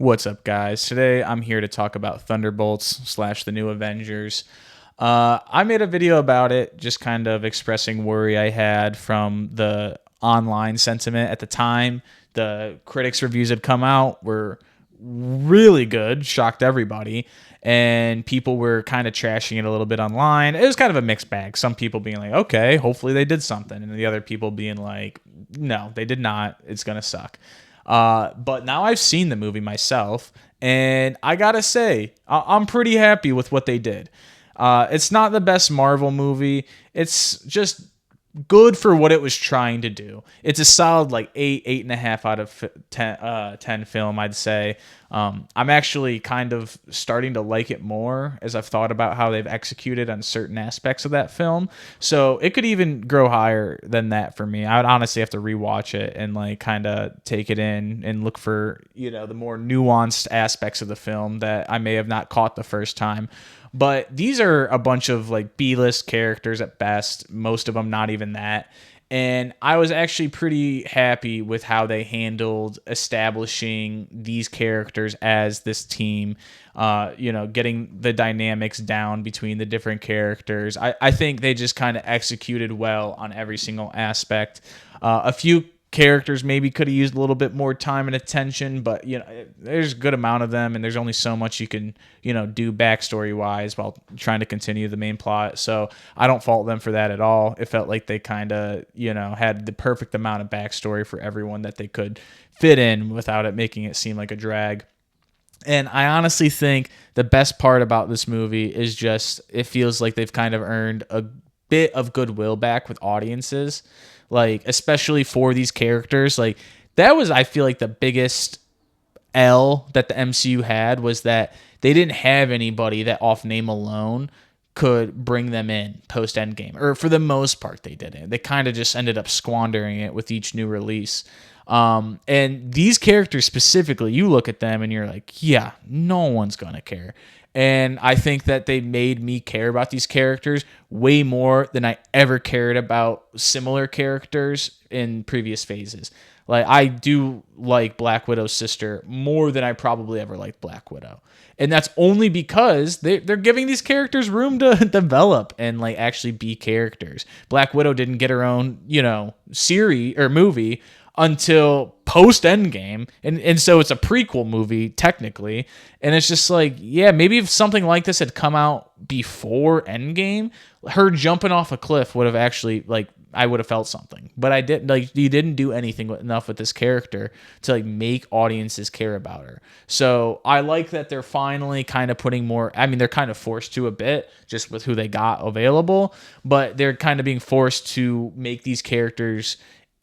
What's up, guys? Today I'm here to talk about Thunderbolts slash the new Avengers. I made a video about it, just kind of expressing worry I had from the online sentiment at the time. The critics' reviews had come out, were really good, shocked everybody, and people were kind of trashing it a little bit online. It was kind of a mixed bag. Some people being like, okay, hopefully they did something, and the other people being like, no, they did not. It's going to suck. But now I've seen the movie myself, and I gotta say, I'm pretty happy with what they did. It's not the best Marvel movie. It's just good for what it was trying to do. It's a solid like 8.5 out of 10 film, I'd say. I'm actually kind of starting to like it more as I've thought about how they've executed on certain aspects of that film. So it could even grow higher than that for me. I would honestly have to rewatch it and like kind of take it in and look for, the more nuanced aspects of the film that I may have not caught the first time. But these are a bunch of like B-list characters at best, most of them not even that. And I was actually pretty happy with how they handled establishing these characters as this team, getting the dynamics down between the different characters. I think they just kind of executed well on every single aspect. A few characters maybe could have used a little bit more time and attention, but there's a good amount of them, and there's only so much you can do backstory wise while trying to continue the main plot. So I don't fault them for that at all. It felt like they kind of had the perfect amount of backstory for everyone that they could fit in without it making it seem like a drag. And I honestly think the best part about this movie is just it feels like they've kind of earned a bit of goodwill back with audiences, like especially for these characters. Like that was, I feel like, the biggest L that the MCU had was that they didn't have anybody that off name alone could bring them in post Endgame, or for the most part they didn't. They kind of just ended up squandering it with each new release. And these characters specifically, you look at them and you're like, yeah, no one's gonna care. And I think that they made me care about these characters way more than I ever cared about similar characters in previous phases. Like, I do like Black Widow's sister more than I probably ever liked Black Widow. And that's only because they're giving these characters room to develop and like actually be characters. Black Widow didn't get her own, series or movie until post Endgame, and so it's a prequel movie technically, and it's just like, yeah, maybe if something like this had come out before Endgame, her jumping off a cliff would have actually, like, I would have felt something. But I didn't. Like, you didn't do anything enough with this character to like make audiences care about her. So I like that they're finally kind of putting more. I mean, they're kind of forced to a bit just with who they got available, but they're kind of being forced to make these characters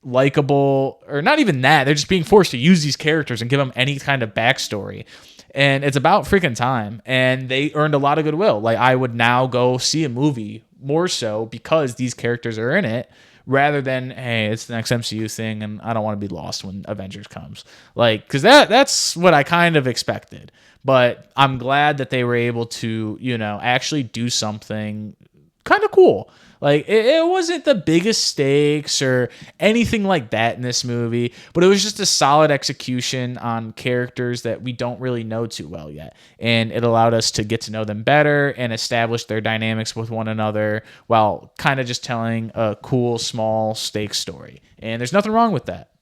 likable, or not even that. They're just being forced to use these characters and give them any kind of backstory. And it's about freaking time. And they earned a lot of goodwill. Like, I would now go see a movie more so because these characters are in it, rather than, hey, it's the next MCU thing and I don't want to be lost when Avengers comes. Like, because that's what I kind of expected. But I'm glad that they were able to, actually do something kind of cool. Like, it wasn't the biggest stakes or anything like that in this movie, but it was just a solid execution on characters that we don't really know too well yet. And it allowed us to get to know them better and establish their dynamics with one another while kind of just telling a cool, small stakes story. And there's nothing wrong with that.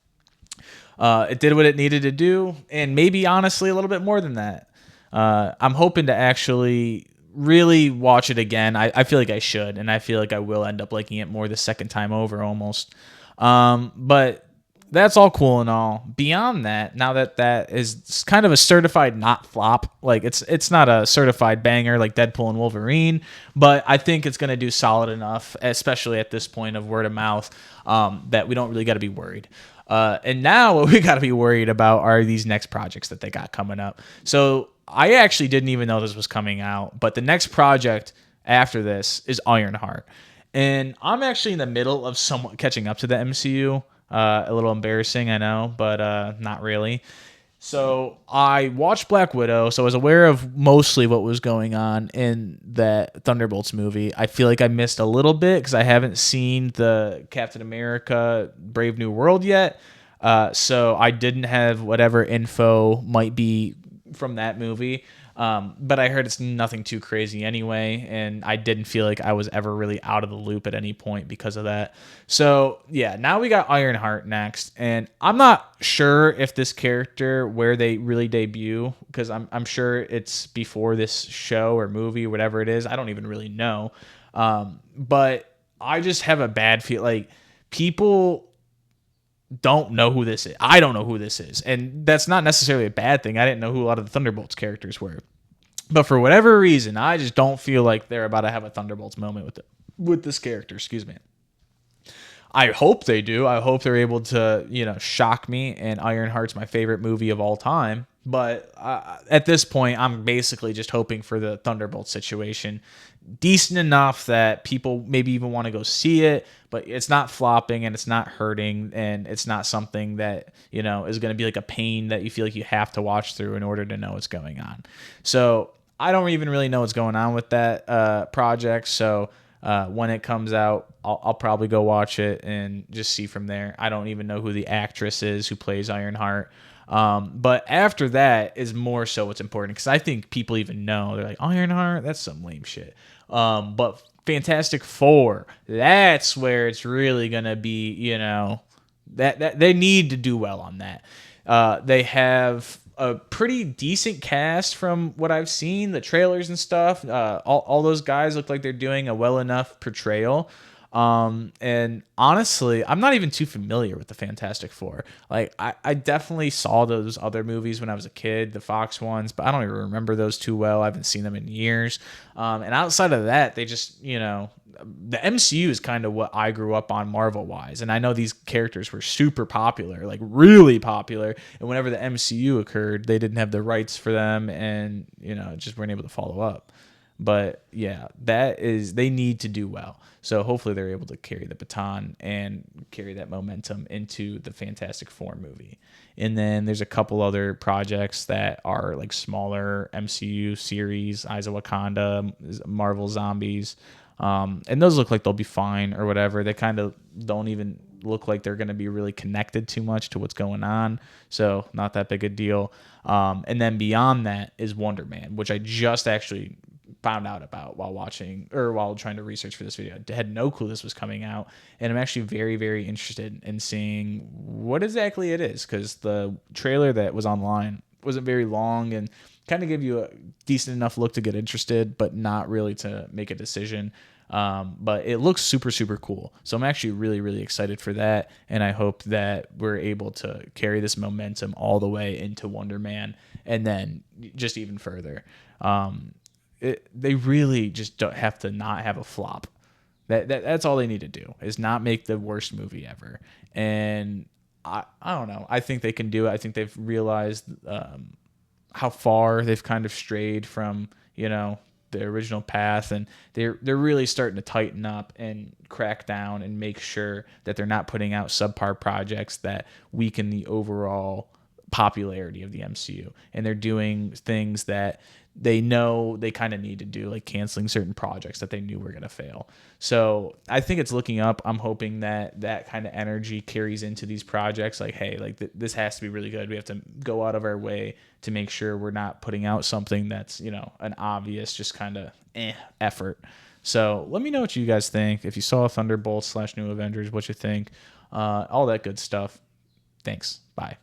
It did what it needed to do, and maybe honestly a little bit more than that. I'm hoping to actually really watch it again. I feel like I should, and I feel like I will end up liking it more the second time over almost. But that's all cool and all. Beyond that, now that is kind of a certified not flop. Like, it's not a certified banger like Deadpool and Wolverine, but I think it's going to do solid enough, especially at this point of word of mouth, that we don't really got to be worried. And now what we got to be worried about are these next projects that they got coming up. So I actually didn't even know this was coming out, but the next project after this is Ironheart. And I'm actually in the middle of somewhat catching up to the MCU. A little embarrassing, I know, but not really. So I watched Black Widow, so I was aware of mostly what was going on in that Thunderbolts movie. I feel like I missed a little bit because I haven't seen the Captain America Brave New World yet. So I didn't have whatever info might be from that movie. But I heard it's nothing too crazy anyway, and I didn't feel like I was ever really out of the loop at any point because of that. So yeah, now we got Ironheart next, and I'm not sure if this character where they really debut, because I'm sure it's before this show or movie, whatever it is. I don't even really know, but I just have a bad feel like people don't know who this is. I don't know who this is. And that's not necessarily a bad thing. I didn't know who a lot of the Thunderbolts characters were. But for whatever reason, I just don't feel like they're about to have a Thunderbolts moment with this character. Excuse me. I hope they do. I hope they're able to, shock me. And Ironheart's my favorite movie of all time. But at this point, I'm basically just hoping for the Thunderbolt situation. Decent enough that people maybe even want to go see it, but it's not flopping and it's not hurting and it's not something that, is going to be like a pain that you feel like you have to watch through in order to know what's going on. So I don't even really know what's going on with that project. So when it comes out, I'll probably go watch it and just see from there. I don't even know who the actress is who plays Ironheart. But after that is more so what's important, because I think people even know. They're like, Ironheart, that's some lame shit. But Fantastic Four, that's where it's really gonna be. That they need to do well on that. They have a pretty decent cast from what I've seen, the trailers and stuff. All those guys look like they're doing a well enough portrayal. And honestly, I'm not even too familiar with the Fantastic Four. Like, I definitely saw those other movies when I was a kid, the Fox ones, but I don't even remember those too well. I haven't seen them in years. And outside of that, they just, the MCU is kind of what I grew up on Marvel wise. And I know these characters were super popular, like really popular. And whenever the MCU occurred, they didn't have the rights for them and, just weren't able to follow up. But yeah, they need to do well. So hopefully they're able to carry the baton and carry that momentum into the Fantastic Four movie. And then there's a couple other projects that are like smaller MCU series, Eyes of Wakanda, Marvel Zombies. And those look like they'll be fine or whatever. They kind of don't even look like they're going to be really connected too much to what's going on. So not that big a deal. And then beyond that is Wonder Man, which I just actually found out about while trying to research for this video. I had no clue this was coming out, and I'm actually very, very interested in seeing what exactly it is, because the trailer that was online wasn't very long and kind of gave you a decent enough look to get interested, but not really to make a decision. But it looks super, super cool. So I'm actually really, really excited for that, and I hope that we're able to carry this momentum all the way into Wonder Man, and then just even further. They really just don't have to not have a flop. That's all they need to do, is not make the worst movie ever. And I don't know. I think they can do it. I think they've realized how far they've kind of strayed from the original path, and they're really starting to tighten up and crack down and make sure that they're not putting out subpar projects that weaken the overall popularity of the MCU. And they're doing things that they know they kind of need to do, like canceling certain projects that they knew were going to fail. So I think it's looking up. I'm hoping that kind of energy carries into these projects. Like, hey, like this has to be really good. We have to go out of our way to make sure we're not putting out something that's, an obvious, just kind of effort. So let me know what you guys think. If you saw Thunderbolts / New Avengers, what you think, all that good stuff. Thanks. Bye.